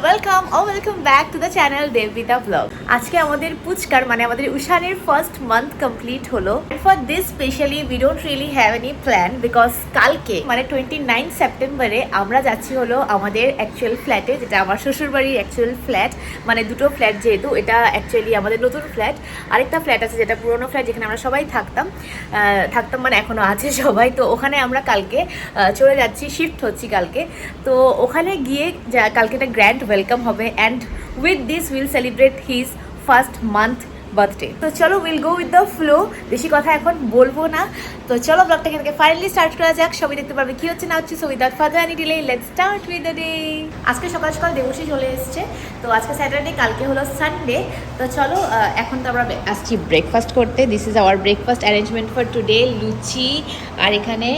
Welcome back to the channel Debbita blog. আজকে আমাদের পুচকার মানে আমাদের উষানের ফার্স্ট মান্থ কমপ্লিট হলো। For this specially we don't really have any plan because কালকে মানে 29 সেপ্টেম্বরে আমরা যাচ্ছি হলো আমাদের অ্যাকচুয়াল ফ্ল্যাটে, যেটা আমার শ্বশুরবাড়ির অ্যাকচুয়াল ফ্ল্যাট। মানে দুটো ফ্ল্যাট, যেহেতু এটা অ্যাকচুয়ালি আমাদের নতুন ফ্ল্যাট, আরেকটা ফ্ল্যাট আছে যেটা পুরোনো ফ্ল্যাট, যেখানে আমরা সবাই থাকতাম মানে এখনও আছে সবাই। তো ওখানে আমরা কালকে চলে যাচ্ছি, শিফট হচ্ছি কালকে। তো ওখানে গিয়ে কালকে একটা গ্র্যান্ড ওয়েলকাম হবে and with this will celebrate his first month birthday. তো চলো will go with the flow, বেশি কথা এখন বলবো না। তো চলো ব্লগটা এখান থেকে ফাইনালি স্টার্ট করা যাক, সবাই দেখতে পারবে কি হচ্ছে না হচ্ছে। So without further any delay let's start with the day. আজকে সকাল সকাল দেবশ্রী চলে এসছে। তো আজকে স্যাটারডে, কালকে হলো সানডে। তো চলো এখন তো আমরা আসছি ব্রেকফাস্ট করতে। This is our breakfast arrangement for today. Luchi, আর এখানে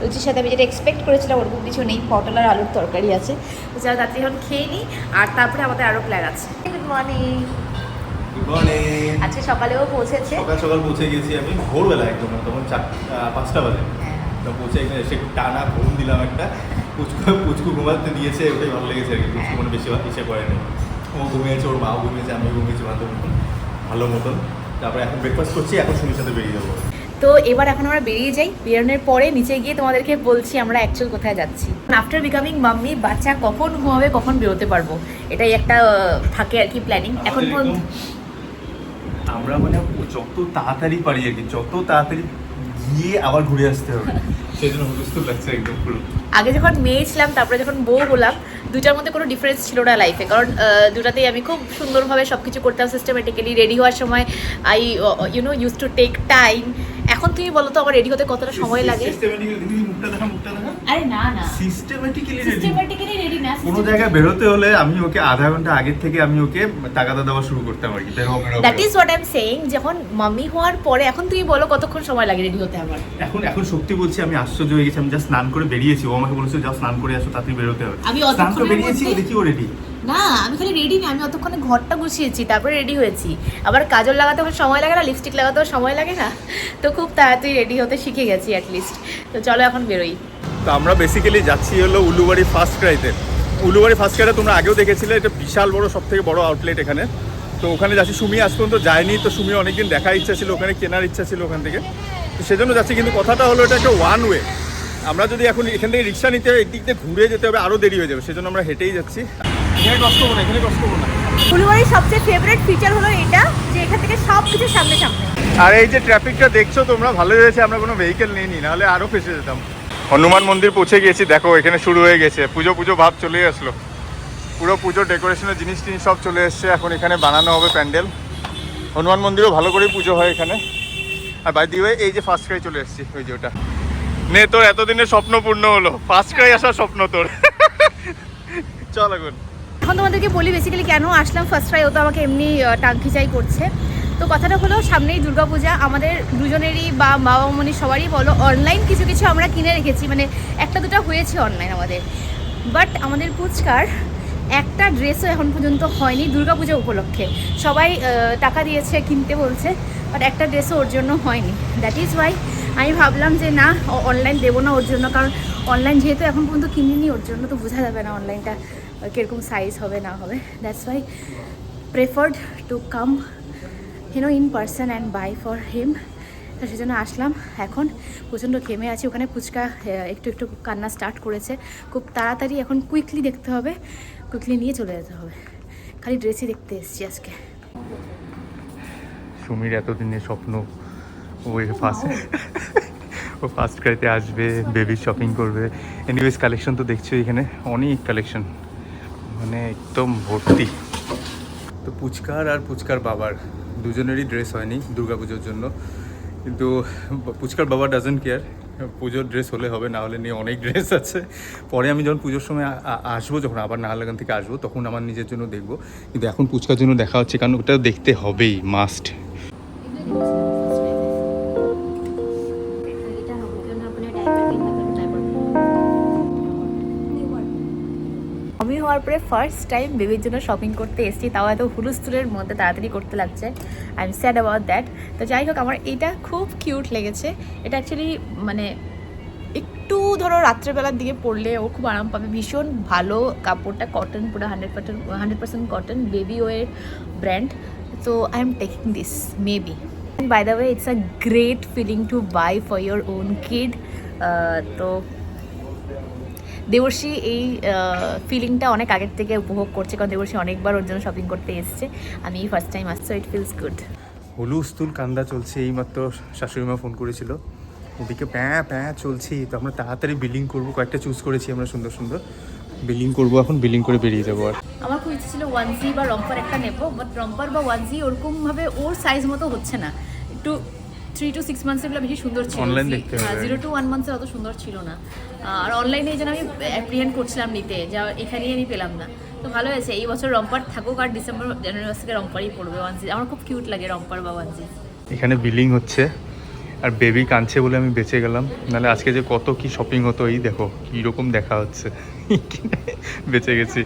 লুচির সাথে আমি যেটা এক্সপেক্ট করেছিলাম ওরকম কিছু নেই, পটল আর আলুর তরকারি আছে। তো যারা তাড়াতাড়ি এখন খেয়ে নিই, আর তারপরে আমাদের আরও প্ল্যান আছে। Good morning. Good morning. আজকে সকালেও পৌঁছেছে, সকাল পৌঁছে গেছি আমি ভোরবেলা, একদম তখন 5টা বাজে। তো পৌঁছে এখানে এসে একটু টানা ঘুম দিলাম একটা। পুচকু ঘুমাতে দিয়েছে, ওটাই ভালো লেগেছে আর কি। পুচকু মানে বেশি ইসে করেনি, ও ঘুমিয়েছে, ওর মাও ঘুমিয়েছে, আমিও ঘুমিয়েছি ভালো মতন। তারপরে এখন ব্রেকফাস্ট করছি, এখন সুমির সাথে বেরিয়ে যাবো। তো এবার এখন আমরা বেরিয়ে যাই। বেরোনোর পরে নিচে গিয়ে তোমাদেরকে বলছি আমরা অ্যাকচুয়াল কোথায় যাচ্ছি। আফটার বিকামিং মাম্মি, বাচ্চা কখন ঘুমাবে, কখন বেরোতে পারবো, এটাই একটা থাকে আর কি প্ল্যানিং এখন পর্যন্ত। আমরা মানে যত তাড়াতাড়ি পারি আর কি, যত তাড়াতাড়ি গিয়ে আবার ঘুরে আসতে হবে, সেই জন্য হুলস্থুল লাগছে একদম পুরো। আগে যখন মেয়ে ছিলাম, তারপরে যখন বউ হলাম, দুটার মধ্যে কোনো ডিফারেন্স ছিল না লাইফে। কারণ দুটাতেই আমি খুব সুন্দরভাবে সব কিছু করতাম সিস্টেমেটিক্যালি। রেডি হওয়ার সময় I use to take time. এখন তুমি বলো তো আমার রেডি হতে কতটা সময় লাগে? মুখটা দেখা। আরে না সিস্টেমেটিক্যালি রেডি না। কোনো জায়গায় বেরোতে হলে আমি ওকে আধা ঘন্টা আগের থেকে আমি ওকে টাকাটা দেওয়া শুরু করতাম আর কি। That is what I am saying. যখন মাম্মি হওয়ার পরে এখন তুমি বলো কতক্ষণ সময় লাগে রেডি হতে আমার? এখন সত্যি বলছি, আমি আশ্চর্য হয়ে গেছি। আমি জাস্ট স্নান করে বেরিয়েছি, ও আমাকে বলেছে যা স্নান করে আসো, তাড়াতাড়ি বেরোতে হবে। আমি স্নান করে বেরিয়েছি, দেখি ও রেডি। না, আমি খালি রেডি না, আমি অতক্ষণে ঘরটা গুছিয়েছি, তারপরে রেডি হয়েছি। আবার কাজল লাগাতে সময় লাগে না, লিপস্টিক লাগাতেও সময় লাগে না। তো খুব তাড়াতাড়ি রেডি হতে শিখে গেছি অ্যাটলিস্ট। তো চলো এখন বেরোই। তো আমরা বেসিক্যালি যাচ্ছি হলো উলুবাড়ি ফার্স্ট ক্রাইতে। উলুবাড়ি ফার্স্ট ক্রাইতে তোমরা আগেও দেখেছিলে, এটা বিশাল বড়, সব থেকে বড় আউটলেট এখানে। তো ওখানে যাচ্ছি। সুমি আজ পর্যন্ত যায়নি, তো সুমি অনেকদিন দেখার ইচ্ছা ছিল, ওখানে কেনার ইচ্ছা ছিল ওখান থেকে, তো সেজন্য যাচ্ছি। কিন্তু কথাটা হলো এটা একটা ওয়ান ওয়ে। আমরা যদি এখন এখান থেকে রিক্সা নিতে হয়, একদিক দিয়ে ঘুরে যেতে হবে, আরও দেরি হয়ে যাবে। সেজন্য আমরা হেঁটেই যাচ্ছি। এখানে কষ্ট করবো না, এখানে কষ্ট করবো না। উলুবাড়ির সবচেয়ে ফেভারিট ফিচার হলো এটা যে এখান থেকে সব কিছু সামনে সামনে। আর এই যে ট্রাফিকটা দেখছো তোমরা, ভালো হয়েছে আমরা কোনো ভেহিকেল নিইনি, নাহলে আরও ফেসে যেতাম। হনুমান মন্দির পৌঁছে গিয়েছি, দেখো এখানে শুরু হয়ে গেছে পুজো ভাব চলে আসলো। পুরো পুজো ডেকোরেশনের জিনিস সব চলে এসছে। এখন এখানে বানানো হবে প্যান্ডেল। হনুমান মন্দিরও ভালো করেই পুজো হয় এখানে। আর বাই দি ওয়ে, এই যে ফার্স্ট ক্রাই চলে এসেছি, ওই যে ওটা নে, তোর এতদিনের স্বপ্ন পূর্ণ হলো, ফার্স্ট ক্রাই আসার স্বপ্ন তোর। চল এখন তোমাদেরকে বলি বেসিক্যালি কেন আসলাম ফার্স্ট ক্রাই। ও তো আমাকে এমনি টাংখিচাই করছে। তো কথাটা হলো সামনেই দুর্গাপূজা, আমাদের দুজনেরই বা বাবা মনি সবারই বলো অনলাইন কিছু আমরা কিনে রেখেছি, মানে একটা দুটো হয়েছে অনলাইন আমাদের। বাট আমাদের পুচকার একটা ড্রেসও এখন পর্যন্ত হয়নি দুর্গাপূজা উপলক্ষে। সবাই টাকা দিয়েছে, কিনতে বলছে, বাট একটা ড্রেসও ওর জন্য হয়নি। দ্যাট ইজ ওয়াই আমি ভাবলাম যে না, অনলাইন দেবো না ওর জন্য, কারণ অনলাইন যেহেতু এখন পর্যন্ত কিনিনি ওর জন্য, তো বোঝা যাবে না অনলাইনটা কীরকম সাইজ হবে না হবে। That's why preferred to come in person and buy for him. তো সেজন্য আসলাম। এখন প্রচণ্ড ঘেমে আছি। ওখানে পুচকা একটু কান্না স্টার্ট করেছে। খুব তাড়াতাড়ি এখন কুইকলি দেখতে হবে, কুইকলি নিয়ে চলে যেতে হবে। খালি ড্রেসই দেখতে এসেছি আজকে। সুমির এতদিনের স্বপ্ন, ও ফার্স্ট ক্রাইতে আসবে, বেবি শপিং করবে। এনিওয়েজ কালেকশন তো দেখছো এখানে অনেক কালেকশন, মানে একদম ভর্তি। তো পুচকার আর পুচকার বাবার দুজনেরই ড্রেস হয়নি দুর্গাপুজোর জন্য, কিন্তু পুচকার বাবা ডাজেন্ট কেয়ার। পুজোর ড্রেস হলে হবে, না হলে নিয়ে অনেক ড্রেস আছে। পরে আমি যখন পুজোর সময় আসবো, যখন আবার নাহারলাগান থেকে আসবো, তখন আমার নিজের জন্য দেখবো। কিন্তু এখন পুচকার জন্য দেখা হচ্ছে, কারণ ওটা দেখতে হবেই, মাস্ট। আমি হওয়ার পরে ফার্স্ট টাইম বেবির জন্য শপিং করতে এসেছি, তাও এত হুলস্থুলের মধ্যে তাড়াতাড়ি করতে লাগছে। I am sad about that. তো যাই হোক, আমার এটা খুব কিউট লেগেছে। এটা অ্যাকচুয়ালি মানে একটু ধরো রাত্রেবেলার দিকে পরলে ও খুব আরাম পাবে, ভীষণ ভালো কাপড়টা, কটন, পুরো 100% cotton, baby wear brand. So I am taking this maybe. And by the way, it's a great feeling to buy for your own kid. তো দেবর্ষী এই ফিলিংটা অনেক আগের থেকে উপভোগ করছে, কারণ দেবর্ষী অনেকবার ওর জন্য শপিং করতে এসেছে, আমি এই ফার্স্ট টাইম আসছি, ইট ফিলস গুড। হুলুস্থুল কান্দা চলছে, এইমাত্র শাশুড়িমা ফোন করেছিল, ওদিকে প্যাঁ প্যাঁ চলছি। তো আমরা তাড়াতাড়ি বিলিং করবো, কয়েকটা চুজ করেছি আমরা সুন্দর সুন্দর, বিলিং করবো এখন, বিলিং করে বেরিয়ে যাবো। আর আমার খুব ইচ্ছে ছিল ওয়ানজি বা রম্পার একটা নেবো, বাট রম্পার বা ওয়ানজি ওরকমভাবে ওর সাইজ মতো হচ্ছে না, একটু 3 to 6 months এগুলো বেশি সুন্দর ছিল, অনলাইন দেখতে হবে। 0 to 1 months অত সুন্দর ছিল না, আর অনলাইনে এই জন্য আমি অ্যাপ্রিহেন্ড করছিলাম নিতে, যা এখানেই আমি পেলাম না। তো ভালো হয়েছে, এই বছর রম্পার থাকুক, আর ডিসেম্বর জানুয়ারি মাস থেকে রম্পারই পড়বে ওয়ানজি, আমার খুব কিউট লাগে রম্পার বা ওয়ানজি। এখানে বিলিং হচ্ছে আর বেবি কাঁদছে বলে আমি বেঁচে গেলাম, নাহলে আজকে যে কত কি শপিং হতো, এই দেখো কীরকম দেখা হচ্ছে, বেঁচে গেছি।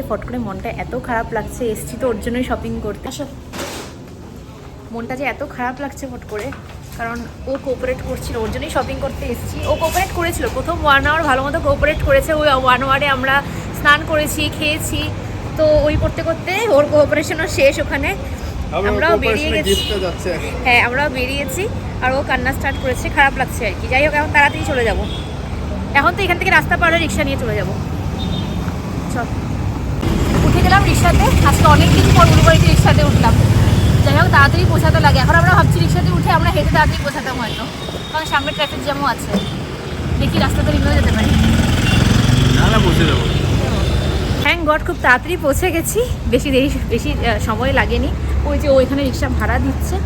ফট করে মনটা এত খারাপ লাগছে, এসছি তো ওর জন্যই শপিং করতে, আসো। মনটা যে এত খারাপ লাগছে ফট করে, কারণ ও কোঅপারেট করছিল, ওর জন্যই শপিং করতে এসেছি। ও কোঅপারেট করেছিল প্রথম 1 hour, ভালো মতো কোঅপারেট করেছে, ওই 1 hour-এ আমরা স্নান করেছি, খেয়েছি, তো ওই করতে করতে ওর কোঅপারেশনও শেষ ওখানে, আমরাও বেরিয়ে গেছি। হ্যাঁ, আমরাও বেরিয়েছি, আর ও কান্না স্টার্ট করেছে, খারাপ লাগছে আর কি। যাই হোক, এখন তাড়াতাড়ি চলে যাব, এখন তো এখান থেকে রাস্তা পারে রিক্সা নিয়ে চলে যাব। চল, উঠে গেলাম রিক্সাতে, আজকে অনেকদিন পর উলুবাড়িতে রিক্সাতে উঠলাম। যাই হোক, তাড়াতাড়ি পৌঁছাতে লাগে, এখন আমরা ভাবছি রিক্সাতে উঠে আমরা হেঁটে তাড়াতাড়ি পৌঁছাতাম হয়তো, কারণ সামনে ট্রাফিক জ্যামও আছে, দেখি রাস্তাতে নিয়েও যেতে পারি। না পৌঁছে যাবো। থ্যাংক গড খুব তাড়াতাড়ি পৌঁছে গেছি, বেশি সময় লাগেনি। ওই যে ওইখানে রিক্সা ভাড়া দিচ্ছে,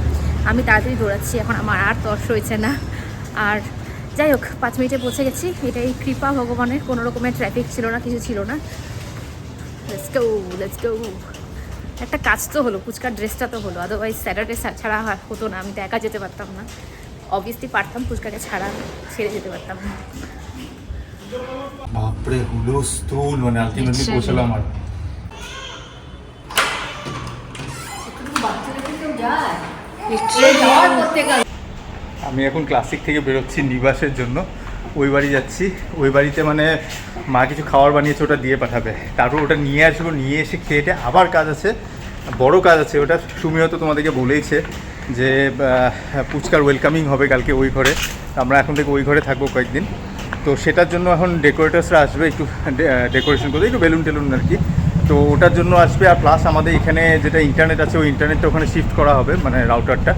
আমি তাড়াতাড়ি দৌড়াচ্ছি, এখন আমার আর তর্স হয়েছে না। আর যাই হোক, 5 মিনিটে পৌঁছে গেছি, এটাই কৃপা ভগবানের, কোনো রকমের ট্রাফিক ছিল না, কিছু ছিল না। Let's go. একটা কাজ তো হলো, পুচকার ড্রেসটা তো হলো, আদারওয়াইজ স্যাটারডে ছাড়া হতো না, আমি তো একা যেতে পারতাম না, অবভিয়াসলি পারতাম, পুচকাকে ছেড়ে যেতে পারতাম না। বাপরে হুলুস্থুল, মানে আলটিমেটলি পৌঁছালাম। আর আমি এখন ক্লাসিক থেকে বেরোচ্ছি নিবাসের জন্য, ওই বাড়ি যাচ্ছি। ওই বাড়িতে মানে মা কিছু খাবার বানিয়েছে, ওটা দিয়ে পাঠাবে, তারপর ওটা নিয়ে আসবো, নিয়ে এসে খেয়েটে আবার কাজ আছে, বড় কাজ আছে। ওটা সুমি হয়তো তোমাদেরকে বলেইছে যে পুচকার ওয়েলকামিং হবে কালকে ওই ঘরে, আমরা এখন থেকে ওই ঘরে থাকবো কয়েকদিন। তো সেটার জন্য এখন ডেকোরেটার্সরা আসবে, একটু ডেকোরেশন করতে, একটু বেলুন টেলুন আর কি, তো ওটার জন্য আসবে। আর প্লাস আমাদের এখানে যেটা ইন্টারনেট আছে, ওই ইন্টারনেটটা ওখানে শিফট করা হবে, মানে রাউটারটা,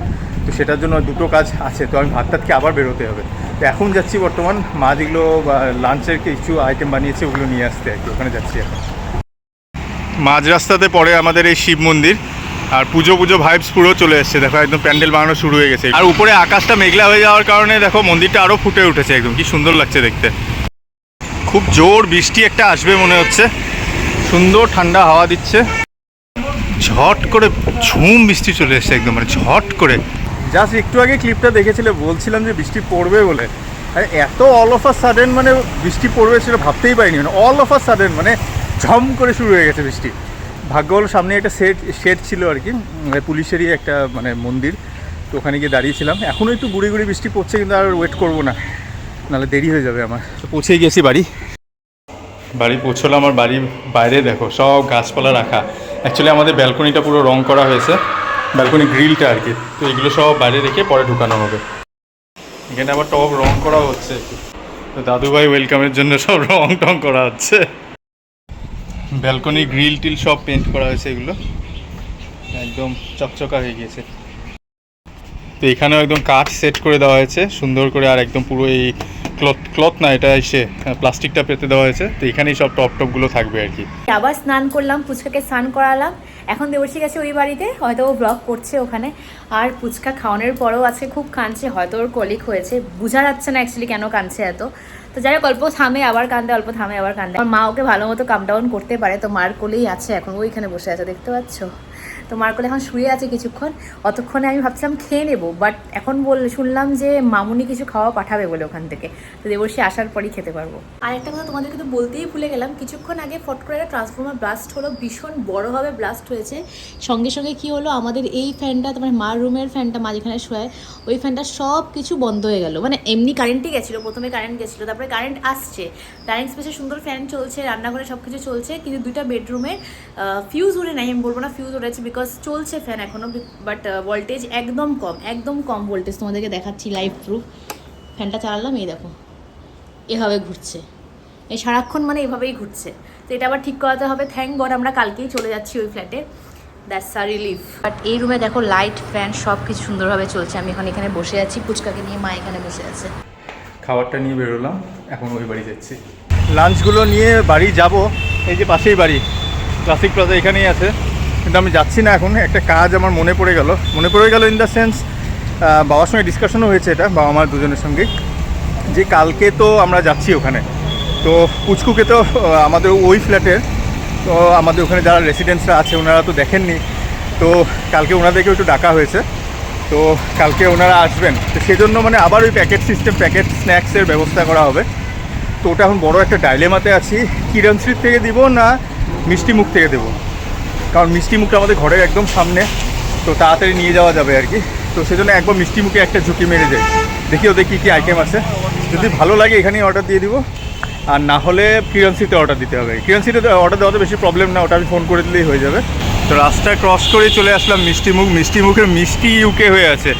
তো সেটার জন্য দুটো কাজ আছে। তো আমি ভাত খেয়ে আবার বেরোতে হবে, তো এখন যাচ্ছি বর্তমান মা যেগুলো লাঞ্চের কিছু আইটেম বানিয়েছে ওগুলো নিয়ে আসতে আর কি, ওখানে যাচ্ছি এখন। মাঝ রাস্তাতে পড়ে আমাদের এই শিব মন্দির, আর পুজো ভাইবস পুরো চলে এসছে, দেখো একদম প্যান্ডেল বানানো শুরু হয়ে গেছে, আর উপরে আকাশটা মেঘলা হয়ে যাওয়ার কারণে দেখো মন্দিরটা আরও ফুটে উঠেছে, একদম কি সুন্দর লাগছে দেখতে। খুব জোর বৃষ্টি একটা আসবে মনে হচ্ছে, সুন্দর ঠান্ডা হাওয়া দিচ্ছে, ঝট করে ঝুম বৃষ্টি চলে এসছে একদম, মানে ঝট করে। জাস্ট একটু আগে ক্লিপটা দেখেছিলে, বলছিলাম যে বৃষ্টি পড়বে বলে, আর এত অল অফ আ সাডেন মানে বৃষ্টি পড়বে সেটা ভাবতেই পারিনি, মানে অল অফ আ সাডেন মানে ঝম করে শুরু হয়ে গেছে বৃষ্টি। ভাগ্য হলো সামনে একটা শেড ছিল আর কি, পুলিশেরই একটা মানে মন্দির, তো ওখানে গিয়ে দাঁড়িয়েছিলাম। এখনও একটু গুড়ি বৃষ্টি পড়ছে, কিন্তু আর ওয়েট করবো না, নাহলে দেরি হয়ে যাবে আমার। তো পৌঁছেই গেছি বাড়ি পৌঁছলাম। আমার বাড়ির বাইরে দেখো সব গাছপালা রাখা, অ্যাকচুয়ালি আমাদের ব্যালকনিটা পুরো রং করা হয়েছে, ব্যালকনি গ্রিলটা আর কি, তো এগুলো সব বাইরে রেখে পরে ঢুকানো হবে। এখানে আবার টব রং করা হচ্ছে, তো দাদুভাই ওয়েলকামের জন্য সব রং টং করা হচ্ছে, ব্যালকনি গ্রিল টিল সব পেন্ট করা হয়েছে, এগুলো একদম চকচকা হয়ে গিয়েছে। তো এখানেও একদম কাঠ সেট করে দেওয়া হয়েছে সুন্দর করে, আর একদম পুরো এই ক্লথ না, এটা এসে প্লাস্টিকটা পেতে দেওয়া হয়েছে, তো এখানেই সব টপগুলো থাকবে আর কি। আবার স্নান করলাম, পুচকাকে স্নান করালাম, এখন দেবর্ষী গেছে ওই বাড়িতে, হয়তো ও ব্লগ করছে ওখানে। আর পুচকা খাওয়ানোর পরেও আজকে খুব কাঁদছে, হয়তো ওর কলিক হয়েছে, বোঝা যাচ্ছে না অ্যাকচুয়ালি কেন কাঁদছে এত। তো যাই হোক, অল্প থামে আবার কাঁদে, অল্প থামে আবার কাঁদে। আমার মা ওকে ভালো মতো কাম ডাউন করতে পারে, তো মার কোলেই আছে এখন, ওইখানে বসে আছে দেখতে পাচ্ছ। তো মার কোলে এখন শুয়ে আছে কিছুক্ষণ, অতক্ষণে আমি ভাবছিলাম খেয়ে নেবো, বাট এখন শুনলাম যে মামুনি কিছু খাওয়া পাঠাবে বলে ওখান থেকে, তো দেবর্ষী আসার পরই খেতে পারবো। আর একটা কথা তোমাদেরকে তো বলতেই ভুলে গেলাম, কিছুক্ষণ আগে ফট করে একটা ট্রান্সফর্মার ব্লাস্ট হলো, ভীষণ বড়োভাবে ব্লাস্ট হয়েছে। সঙ্গে সঙ্গে কি হলো, আমাদের এই ফ্যানটা, তোমার মার রুমের ফ্যানটা, মা যেখানে শোয় ওই ফ্যানটা সব কিছু বন্ধ হয়ে গেল। মানে এমনি কারেন্টই গেছিলো, প্রথমে কারেন্ট গেছিলো, তারপরে কারেন্ট আসছে, ডাইনিং স্পেসে সুন্দর ফ্যান চলছে, রান্নাঘরে সব কিছু চলছে, কিন্তু দুইটা বেডরুমের ফিউজ উড়ে নাই, আমি বলবো না ফিউজ উড়েছে, বিকজ চলছে ফ্যান এখনও, বাট ভোল্টেজ একদম কম ভোল্টেজ। তোমাদেরকে দেখাচ্ছি লাইভ প্রুফ, ফ্যানটা চালালাম, এই দেখো এভাবে ঘুরছে, এই সারাক্ষণ মানে এভাবেই ঘুরছে। তো এটা আবার ঠিক করাতে হবে, থ্যাংক গড আমরা কালকেই চলে যাচ্ছি ওই ফ্ল্যাটে, দ্যাটস আ রিলিফ। বাট এই রুমে দেখো লাইট ফ্যান সব কিছু সুন্দরভাবে চলছে। আমি এখন এখানে বসে আছি, পুচকাকে নিয়ে মা এখানে বসে আছে। খাবারটা নিয়ে বেরোলাম, এখন ওই বাড়ি যাচ্ছি। লাঞ্চগুলো নিয়ে বাড়ি যাব, এই যে পাশেই বাড়ি, ক্লাসিক প্লাজা এখানেই আছে, কিন্তু আমি যাচ্ছি না এখন। একটা কাজ আমার মনে পড়ে গেল ইন দ্য সেন্স, বাবার সঙ্গে ডিসকাশনও হয়েছে এটা, বাবা মার দুজনের সঙ্গে, যে কালকে তো আমরা যাচ্ছি ওখানে, তো পুচকুকে তো আমাদের ওই ফ্ল্যাটের, তো আমাদের ওখানে যারা রেসিডেন্টসরা আছে ওনারা তো দেখেননি, তো কালকে ওনাদেরকে একটু ডাকা হয়েছে, তো কালকে ওনারা আসবেন, তো সেজন্য মানে আবার ওই প্যাকেট স্ন্যাক্সের ব্যবস্থা করা হবে। তো ওটা এখন বড় একটা ডাইলেমাতে আছি, কিরণ স্ট্রিট থেকে দিব না মিষ্টি মুখ থেকে দেবো, কারণ মিষ্টি মুখটা আমাদের ঘরের একদম সামনে, তো তাড়াতাড়ি নিয়ে যাওয়া যাবে আর কি। তো সেজন্য একবার মিষ্টি মুখে একটা ঝুঁকি মেরে যাই, দেখি ওদের কী কী আইটেম আছে, যদি ভালো লাগে এখানেই অর্ডার দিয়ে দিব, আর না হলে কিরণ স্ট্রিটে অর্ডার দিতে হবে। কিরণ স্ট্রিটে অর্ডার দেওয়াতে বেশি প্রবলেম না, ওটা আমি ফোন করে দিলেই হয়ে যাবে। তো রাস্তা ক্রস করে চলে আসলাম মিষ্টি মুখের মিষ্টি ইউকে হয়ে আছে,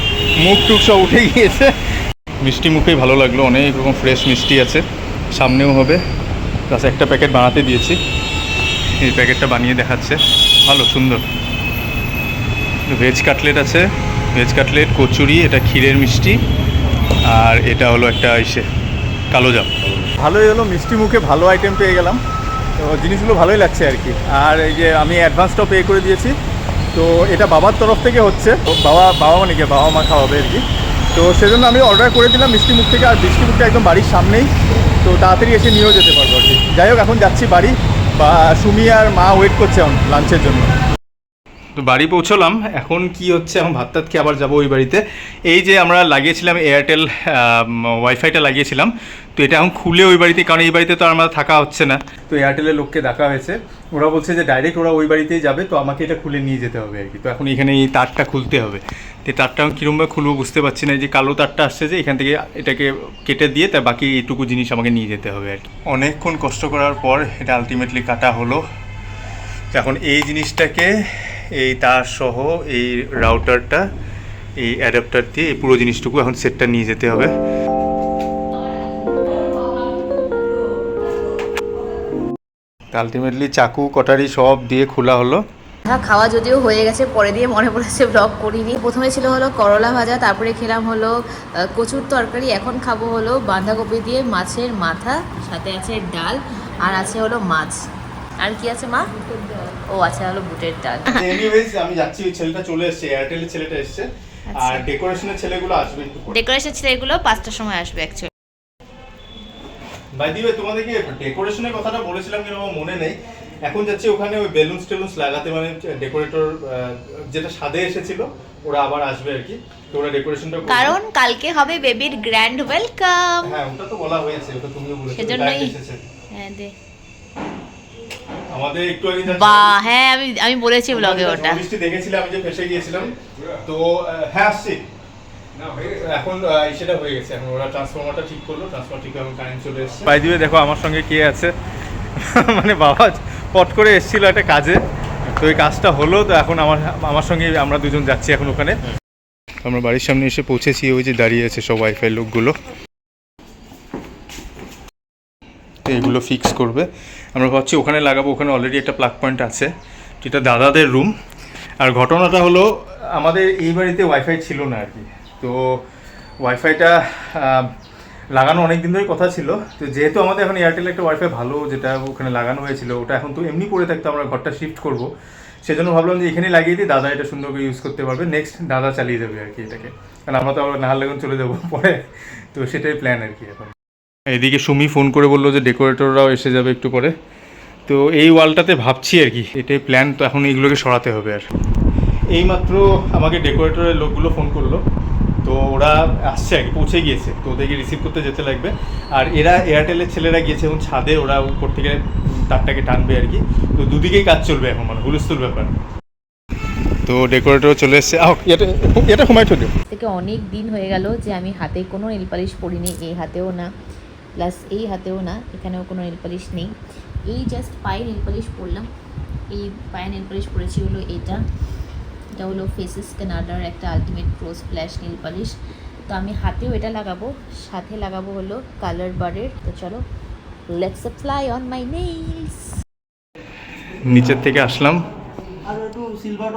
মুখ টুক সব উঠে গিয়েছে। মিষ্টি মুখেই ভালো লাগলো, অনেক রকম ফ্রেশ মিষ্টি আছে, সামনেও হবে, প্লাস একটা প্যাকেট বানাতে দিয়েছি, এই প্যাকেটটা বানিয়ে দেখাচ্ছে, ভালো সুন্দর। ভেজ কাটলেট আছে, ভেজ কাটলেট, কচুরি, এটা ক্ষীরের মিষ্টি, আর এটা হলো একটা কালোজাম। ভালোই হলো, মিষ্টি মুখে ভালো আইটেম পেয়ে গেলাম, তো জিনিসগুলো ভালোই লাগছে আর কি। আর এই যে আমি অ্যাডভান্সটাও পে করে দিয়েছি, তো এটা বাবার তরফ থেকে হচ্ছে, তো বাবা মানে কি বাবা মা খাওয়াবে আর কি, তো সেজন্য আমি অর্ডার করে দিলাম মিষ্টি মুখ থেকে। আর মিষ্টি মুখটা একদম বাড়ির সামনেই, তো তাড়াতাড়ি এসে নিয়েও যেতে পারবো আর কি। যাই হোক, এখন যাচ্ছি বাড়ি, বা সুমি আর মা ওয়েট করছে এখন লাঞ্চের জন্য। তো বাড়ি পৌঁছলাম, এখন কি হচ্ছে, এখন ভাত টাত খেয়ে আবার যাবো ওই বাড়িতে। এই যে আমরা লাগিয়েছিলাম এয়ারটেল ওয়াইফাইটা লাগিয়েছিলাম, তো এটা এখন খুলে ওই বাড়িতে, কারণ এই বাড়িতে তো আর আমাদের থাকা হচ্ছে না, তো এয়ারটেলের লোককে ডাকা হয়েছে, ওরা বলছে যে ডাইরেক্ট ওরা ওই বাড়িতেই যাবে, তো আমাকে এটা খুলে নিয়ে যেতে হবে আর কি। তো এখন এখানে এই তারটা খুলতে হবে, তো তারটা আমি কীরকমভাবে খুলবো বুঝতে পারছি না। এই যে কালো তারটা আসছে, যে এখান থেকে এটাকে কেটে দিয়ে তার বাকি এইটুকু জিনিস আমাকে নিয়ে যেতে হবে আর কি। অনেকক্ষণ কষ্ট করার পর এটা আলটিমেটলি কাটা হলো। তো এখন এই জিনিসটাকে এই তার সহ এই রাউটারটা, এই অ্যাডাপ্টার দিয়ে এই পুরো জিনিসটুকু এখন সেটটা নিয়ে যেতে হবে। আলটিমেটলি চাকু কটারি সব দিয়ে খোলা হলো। খাওয়া যদিও হয়ে গেছে, পরে দিয়ে মনে পড়েছে ব্লগ করিনি। প্রথমে ছিল হলো করলা ভাজা, তারপরে খেলাম হলো কচুর তরকারি, এখন খাবো হলো বাঁধাকপি দিয়ে মাছের মাথা, সাথে আছে ডাল, আর আছে হলো মাছ। আর কি আছে মা? ও আচ্ছা, হলো বুটের ডাল। এনিওয়েজ আমি যাচ্ছি, ওই ছেলেটা চলে এসেছে, এয়ারটেলের ছেলেটা এসেছে, আর ডেকোরেশনের ছেলেগুলো আসবে একটু পরে। ডেকোরেশনের ছেলেগুলো 5টার সময় আসবে অ্যাকচুয়ালি। বাই দি ওয়ে, তোমাদেরকে ডেকোরেশনের কথাটা বলেছিলাম কিন্তু আমার মনে নেই। এখন যাচ্ছি ওখানে ওই বেলুনস টেলুনস লাগাতে, মানে ডেকোরেটর যেটা সাদে এসেছিল ওরা আবার আসবে আর কি, তো ওরা ডেকোরেশনটা করবে, কারণ কালকে হবে বেবির গ্র্যান্ড ওয়েলকাম। হ্যাঁ ওটা তো বলা হয়েছে, ওটা তুমিও বলেছো, সেজন্যই এসেছে হ্যাঁ দে আমাদের একটু আগে বা হ্যাঁ আমি বলেছি ব্লগে ওটা। বৃষ্টি দেখেছিলাম, আমি যে ফেসে গিয়েছিলাম, তো হ্যাঁ আসছি এখন, সেটা হয়ে গেছে। এখন ওরা ট্রান্সফরমারটা ঠিক করলো, ট্রান্সফরমার ঠিক এখন কারেন্ট চলে এসেছে। বাই দিবে দেখো আমার সঙ্গে কে আছে, মানে বাবা পট করে এসেছিল একটা কাজে, তো ওই কাজটা হলো, তো এখন আমার সঙ্গে আমরা দুজন যাচ্ছি এখন ওখানে। আমরা বাড়ির সামনে এসে পৌঁছেছি, ওই যে দাঁড়িয়ে আছে সব ওয়াইফাই লোকগুলো, এগুলো ফিক্স করবে। আমরা ভাবছি ওখানে লাগাবো, ওখানে অলরেডি একটা প্লাগ পয়েন্ট আছে, যেটা দাদাদের রুম। আর ঘটনাটা হলো আমাদের এই বাড়িতে ওয়াইফাই ছিল না আর কি, তো ওয়াইফাইটা লাগানো অনেক দিন ধরে কথা ছিল, তো যেহেতু আমাদের এখন এয়ারটেল একটা ওয়াইফাই ভালো যেটা ওখানে লাগানো হয়েছিল, ওটা এখন তো এমনি পড়ে থাকতো, আমরা ঘরটা শিফট করবো, সেজন্য ভাবলাম যে এখানে লাগিয়ে দিই, দাদা এটা সুন্দর করে ইউজ করতে পারবে, নেক্সট দাদা চালিয়ে যাবে আর কি এটাকে, কারণ আমরা তো আবার নাহারলাগুন চলে যাবো পরে, তো সেটাই প্ল্যান আর কি এখন। এদিকে সুমি ফোন করে বললো যে ডেকোরেটররাও এসে যাবে একটু পরে, তো এই ওয়ালটাতে ভাবছি আর কি, এটাই প্ল্যান। তো এখন এইগুলোকে সরাতে হবে আর এইমাত্র আমাকে ডেকোরেটরের লোকগুলো ফোন করলো, তো ওরা আসছে আর কি, পৌঁছে গিয়েছে, তো ওদেরকে রিসিভ করতে যেতে লাগবে। আর এরা এয়ারটেলের ছেলেরা গিয়েছে এবং ছাদে ওরা উপর থেকে তারটাকে টানবে আর কি। তো দুদিকেই কাজ চলবে এখন, মানে হুলস্থুল ব্যাপার। তো ডেকোরেটরও চলে এসছে। এটা ঘুমাই ঠোকে থেকে অনেক দিন হয়ে গেল যে আমি হাতে কোনো নেল পালিশ পরিনি, এই হাতেও না, প্লাস এই হাতেও না, এখানেও কোনো নেল পালিশ নেই। এই জাস্ট পায়ে নেল পালিশ পরলাম। এই পায়ে নেল পালিশ পরেছি হলো এটা হলো ফেসেস কানাডার একটা ultimate pro splash nail polish. তো আমি হাতেও এটা লাগাবো, সাথে লাগাবো হলো কালার বারের। তো চলো, let's apply on my nails. নিচের থেকে আসলাম,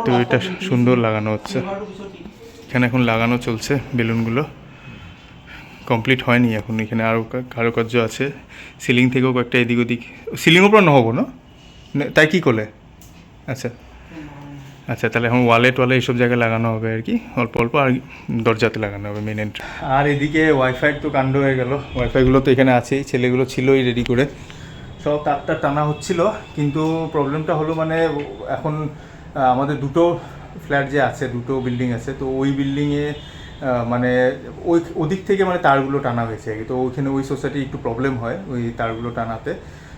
তো এটা সুন্দর লাগানো হচ্ছে এখানে, এখন লাগানো চলছে বেলুনগুলো, কমপ্লিট হয়নি এখন। এখানে আরও কারুকার্য আছে, সিলিং থেকেও কয়েকটা এদিক ওদিক, সিলিং ওপর নহবো না, তাই কি করলে? আচ্ছা আচ্ছা, তাহলে এখন ওয়ালে টোয়ালে এইসব জায়গায় লাগানো হবে আর কি, অল্প অল্প, আর দরজাতে লাগানো হবে মেন এন্ট্রি। আর এদিকে ওয়াইফাইয়ের তো কাণ্ড হয়ে গেল, ওয়াইফাইগুলো তো এখানে আছেই, ছেলেগুলো ছিলই রেডি করে, সব তারটা টানা হচ্ছিল। কিন্তু প্রবলেমটা হলো মানে এখন আমাদের দুটো ফ্ল্যাট যে আছে, দুটো বিল্ডিং আছে, তো ওই বিল্ডিংয়ে মানে ওদিক থেকে মানে তারগুলো টানা হয়েছে আর কি। তো ওইখানে ওই সোসাইটি একটু প্রবলেম হয় ওই তারগুলো টানাতে।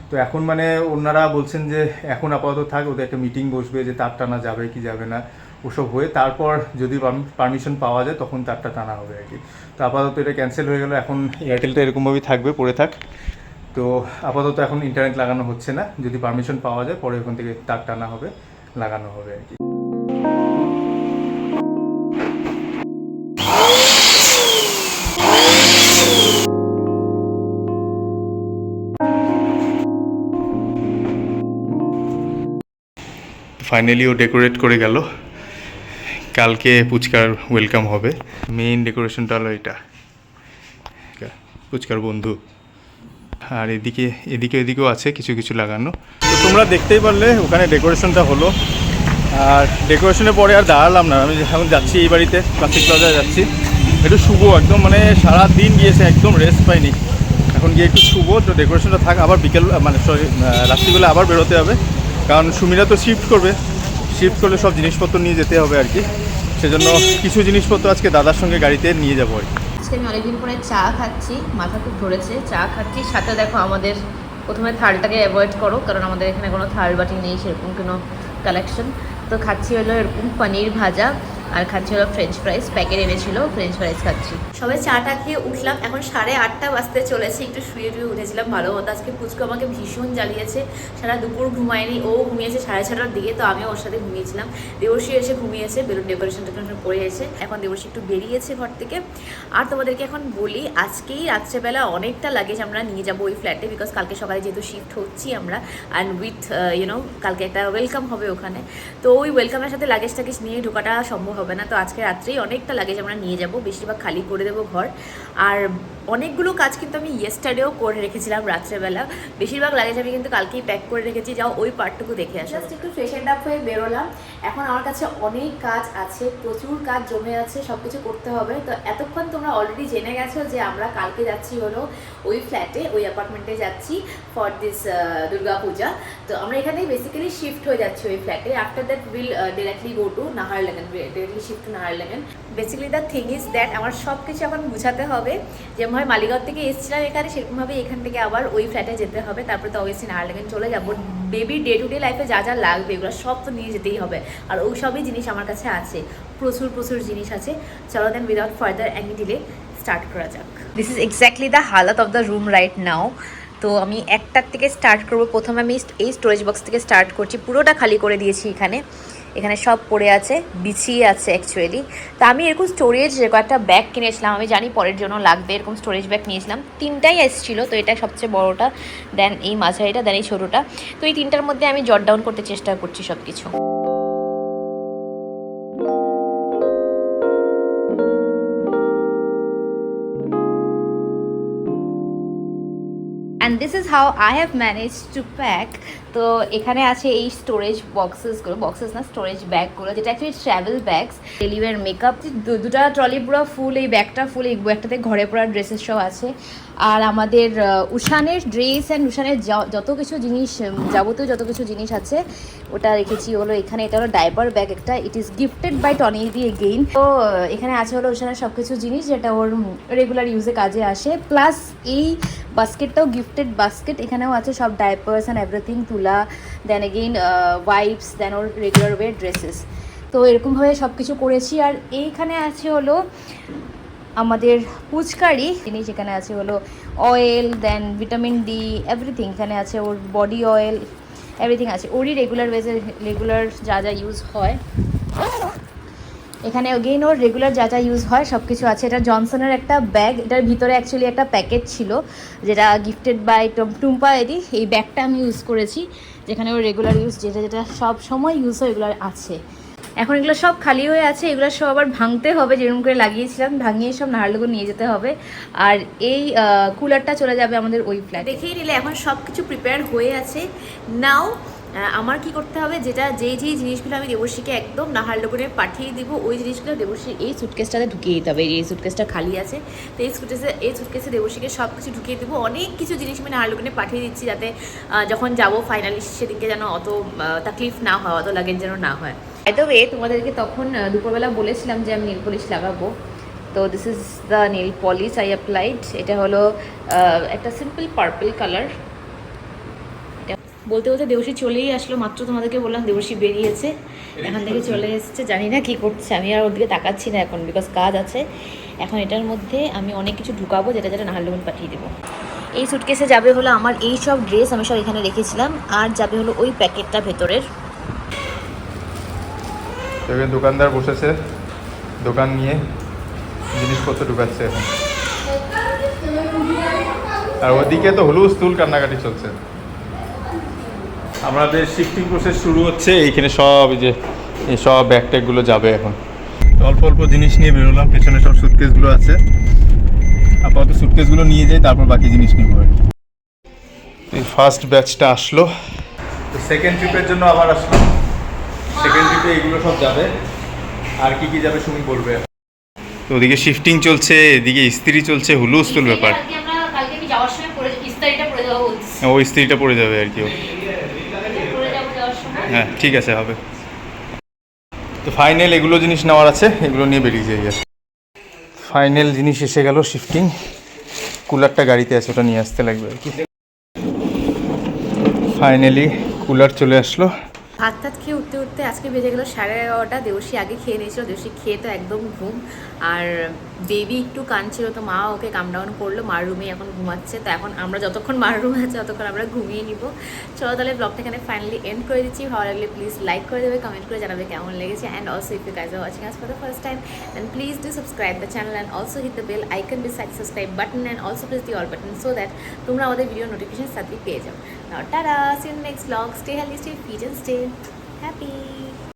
তো এখন মানে ওনারা বলছেন যে এখন আপাতত থাক, ওদের একটা মিটিং বসবে যে তার টানা যাবে কি যাবে না ওসব হয়ে, তারপর যদি পারমিশন পাওয়া যায় তখন তারটা টানা হবে আর কি। তো আপাতত এটা ক্যান্সেল হয়ে গেল, এখন এয়ারটেলটা এরকমভাবেই থাকবে, পড়ে থাক। তো আপাতত এখন ইন্টারনেট লাগানো হচ্ছে না, যদি পারমিশন পাওয়া যায় পরে ওখান থেকে তার টানা হবে, লাগানো হবে আর কি। ফাইনালি ও ডেকোরেট করে গেল, কালকে পুচকার ওয়েলকাম হবে। মেইন ডেকোরেশনটা হলো এটা, পুচকার বন্ধু। আর এদিকেও আছে কিছু কিছু লাগানো। তো তোমরা দেখতেই পারলে ওখানে ডেকোরেশনটা হলো। আর ডেকোরেশনের পরে আর দাঁড়ালাম না, আমি এখন যাচ্ছি এই বাড়িতে, ক্লাসিক প্লাজায় যাচ্ছি। একটু শুভ, একদম মানে সারা দিন গিয়েছে, একদম রেস্ট পাইনি। এখন গিয়ে একটু শুভ, তো ডেকোরেশনটা থাক, আবার বিকেল মানে রাত্রিবেলা আবার বেরোতে হবে, কারণ সুমিরা তো শিফট করবে, শিফট করলে সব জিনিসপত্র নিয়ে যেতে হবে আর কি। সেজন্য কিছু জিনিসপত্র আজকে দাদার সঙ্গে গাড়িতে নিয়ে যাবো আর কি। আজকে আমি অনেকদিন পরে চা খাচ্ছি, মাথা খুব ধরেছে, চা খাচ্ছি। সাথে দেখো আমাদের প্রথমে থালটাকে অ্যাভয়েড করো, কারণ আমাদের এখানে কোনো থাল বাটি নেই সেরকম কোনো কালেকশন। তো খাচ্ছি হলো এরকম পনির ভাজা, আর খাচ্ছি হলো ফ্রেঞ্চ ফ্রাইস, প্যাকেট এনেছিল, ফ্রেঞ্চ ফ্রাইস খাচ্ছি। সবাই চাটা খেয়ে উঠলাম, এখন 8:30 বাজতে চলেছে। একটু শুয়ে উঠেছিলাম ভালো মতো। আজকে পুচকু আমাকে ভীষণ জ্বালিয়েছে, সারা দুপুর ঘুমায়নি, ও ঘুমিয়েছে 6:30টার দিকে, তো আমিও ওর সাথে ঘুমিয়েছিলাম। দেবর্ষী এসে ঘুমিয়েছে, বেলুন ডেকোরেশন করে এসে এখন দেবর্ষী একটু বেরিয়েছে ঘর থেকে। আর তোমাদেরকে এখন বলি, আজকেই রাত্রেবেলা অনেকটা লাগেজ আমরা নিয়ে যাবো ওই ফ্ল্যাটে, বিকজ কালকে সকালে যেহেতু শিফট হচ্ছি আমরা, অ্যান্ড উইথ কালকে একটা ওয়েলকাম হবে ওখানে। তো ওই ওয়েলকামের সাথে লাগেজ টাগেজ নিয়ে ঢোকাটা সম্ভব হবে না। তো আজকে রাত্রেই অনেকটা লাগেজ আমরা নিয়ে যাব, বেশিরভাগ খালি করে দেবো ঘর। আর অনেকগুলো কাজ কিন্তু আমি ইয়েস্টারডেও করে রেখেছিলাম রাত্রেবেলা, বেশিরভাগ লাগেজ আমি কিন্তু কালকেই প্যাক করে রেখেছি, যাও ওই পার্টটুকু দেখে আসা। জাস্ট একটু ফ্রেশ অ্যান্ড আপ হয়ে বেরোলাম। এখন আমার কাছে অনেক কাজ আছে, প্রচুর কাজ জমে আছে, সব কিছু করতে হবে। তো এতক্ষণ তোমরা অলরেডি জেনে গেছো যে আমরা কালকে যাচ্ছি হলো ওই ফ্ল্যাটে, ওই অ্যাপার্টমেন্টে যাচ্ছি ফর দিস দুর্গা পূজা। তো আমরা এখানেই বেসিক্যালি শিফট হয়ে যাচ্ছি ওই ফ্ল্যাটে। After that will directly go to Naharlagun, directly shift to Naharlagun. Basically the thing is that আমার সব কিছু এখন গুছাতে হবে। যেমন মালিগাঁও থেকে এসেছিলাম এখানে, সেরকমভাবে এখান থেকে আবার ওই ফ্ল্যাটে যেতে হবে, তারপরে তো অবশ্যই নাহারলাগুন চলে যাবো। বেবির ডে টু ডে লাইফে যা যা লাগবে এগুলো সব তো নিয়ে যেতেই হবে, আর ওই সবই জিনিস আমার কাছে আছে, প্রচুর জিনিস আছে। চলো then without further any delay start করা যাক। দিস ইজ এক্স্যাক্টলি দ্য হালাত of the room right now. তো আমি একটার থেকে স্টার্ট করবো। প্রথমে আমি এই স্টোরেজ বক্স থেকে স্টার্ট করছি, পুরোটা খালি করে দিয়েছি। এখানে সব পড়ে আছে, বিছিয়ে আছে অ্যাকচুয়ালি। তো আমি এরকম স্টোরেজ কয়েকটা ব্যাগ কিনেছিলাম, আমি জানি পরের জন্য লাগবে, এরকম স্টোরেজ ব্যাগ নিয়েছিলাম। 3টাই এসেছিলো, তো এটা সবচেয়ে বড়োটা, দেন এই মাঝারিটা, দেন এই ছোটোটা। তো এই 3টার মধ্যে আমি জট ডাউন করতে চেষ্টা করছি সব কিছু। And this is how I have managed to pack. তো তো এখানে আছে এই স্টোরেজ বক্সেস না স্টোরেজ ব্যাগগুলো, যেটা actually travel bags, deliver makeup, দুটা ট্রলি পুরো ফুল, এই ব্যাগটা ফুল, এই ব্যাগটাতে ঘরে পড়ার ড্রেসেস সব আছে। আর আমাদের উষানের ড্রেস অ্যান্ড উষানের যত কিছু জিনিস, যাবতীয় যত কিছু জিনিস আছে ওটা রেখেছি হলো এখানে। এটা হলো ডাইপার ব্যাগ একটা, it is gifted by Tony দি এগেইন। তো এখানে আছে হলো উষানের সব কিছু জিনিস যেটা ওর রেগুলার ইউজে কাজে আসে, প্লাস এই বাস্কেটটাও গিফটেড বাস্কেট, এখানেও আছে সব ডাইপার্স অ্যান্ড এভরিথিং তুলা, দেন এগেইন ওয়াইপস, দেন ওর রেগুলার ওয়ে ড্রেসেস। তো এরকমভাবে সব কিছু করেছি। আর এইখানে আছে হলো আমাদের পুচকারি জিনিস, এখানে আছে হলো অয়েল, দেন ভিটামিন ডি, এভরিথিং। এখানে আছে ওর বডি অয়েল, এভরিথিং আছে ওরই রেগুলার যা যা ইউজ হয়। এখানে অগেইন ওর রেগুলার যা যা ইউজ হয় সব কিছু আছে। এটা জনসনের একটা ব্যাগ, এটার ভিতরে অ্যাকচুয়ালি একটা প্যাকেট ছিল যেটা গিফটেড বাই টুম্পা এদি। এই ব্যাগটা আমি ইউজ করেছি, যেখানে ওর রেগুলার ইউজ যেটা যেটা সব সময় ইউজ হয় এগুলো আছে। এখন এগুলো সব খালি হয়ে আছে, এগুলো সব আবার ভাঙতে হবে, যেরকম করে লাগিয়েছিলাম ভাঙিয়ে সব নাহারলুগো নিয়ে যেতে হবে। আর এই কুলারটা চলে যাবে আমাদের ওই ফ্ল্যাট। দেখেই নিলে এখন সব কিছু প্রিপেয়ার হয়ে আছে। নাও আমার কি করতে হবে, যেই জিনিসগুলো আমি দেবশ্রীকে একদম নাহারলুগুনে পাঠিয়ে দিব, ওই জিনিসগুলো দেবশ্রী এই সুটকেসটাতে ঢুকিয়ে দিতে হবে। এই সুটকেসটা খালি আছে, তো এই সুটকেসে দেবশ্রীকে সব কিছু ঢুকিয়ে দেবো। অনেক কিছু জিনিস আমি নাহারলুগুনে পাঠিয়ে দিচ্ছি, যাতে যখন যাবো ফাইনালি সেদিনকে যেন অত তাকলিফ না হয়, অত লাগেজ যেন না হয়। বাই দ্য ওয়ে, তোমাদেরকে তখন দুপুরবেলা বলেছিলাম যে আমি নেল পলিশ লাগাবো। তো this is the nail polish I applied. এটা হলো একটা সিম্পল পার্পল কালার। বলতে বলতে দেবশ্রী চলেই আসলো, মাত্র তোমাদেরকে বললাম দেবশ্রী বেরিয়েছে, এখান থেকে চলে এসেছে। জানি না কী করছে, আমি আর ওর দিকে তাকাচ্ছি না এখন, বিকজ কাজ আছে। এখন এটার মধ্যে আমি অনেক কিছু ঢুকাবো, যেটা যেটা নাহারলুগুন পাঠিয়ে দেবো। এই সুটকেসে যাবে হলো আমার এই সব ড্রেস, আমি সব এখানে রেখেছিলাম, আর যাবে হলো ওই প্যাকেটটা ভেতরের। দোকানদার বসেছে, দোকান নিয়ে জিনিসপত্র ঢুকাচ্ছে এখন। আর ওদিকে তো হুলুস্থুল কান্নাকাটি চলছে। আমাদের শিফটিং প্রসেস শুরু হচ্ছে, এইখানে সব এই যে এই সব ব্যাগ ট্যাগগুলো যাবে এখন। অল্প অল্প জিনিস নিয়ে বেরোলাম, পেছনে সব সুটকেসগুলো আছে, আপাতত সুটকেসগুলো নিয়ে যাই, তারপর বাকি জিনিস নিব। এই ফার্স্ট ব্যাচটা আসলো, তো সেকেন্ড ট্রিপের জন্য আবার আসলো। সেকেন্ড ট্রিপে এগুলো সব যাবে, আর কি কি যাবে সুমি বলবে। তো ওদিকে শিফটিং চলছে, এদিকে ইস্ত্রি চলছে, হুলুস্থুল ব্যাপার। ও ইস্ত্রিটা পড়ে যাবে আর কি। হ্যাঁ ঠিক আছে, হবে। তো ফাইনাল এগুলো জিনিস নেওয়ার আছে, এগুলো নিয়ে বেরিয়ে যাই। ফাইনাল জিনিস এসে গেল, শিফটিং কুলারটা গাড়িতে আছে, ওটা নিয়ে আসতে লাগবে আর কি। ফাইনালি কুলার চলে আসলো। ভাত টাত খেয়ে উঠতে উঠতে আজকে বেজে গেলো 11:30। দেবশ্রী আগে খেয়ে নিয়েছিল, দেবশ্রী খেয়ে তো একদম ঘুম। আর বেবি একটু কাঁদছিল, তো মা ওকে কাম ডাউন করলো, মার রুমে এখন ঘুমাচ্ছে। তো এখন আমরা যতক্ষণ মার রুমে আছে ততক্ষণ আমরা ঘুমিয়ে নিব। চলো তাহলে ব্লগটা এখানে ফাইনালি এন্ড করে দিচ্ছি। ভালো লাগলে প্লিজ লাইক করে দেবে, কমেন্ট করে জানাবে কেমন লেগেছে। And also if you guys are watching us for the first time, then please do subscribe the channel and also hit the bell icon beside subscribe button, and also press the all button so that তোমরা আমাদের video notification সাথে পেয়ে যাও। Now tata, see you next blog, stay healthy, stay fit and stay happy.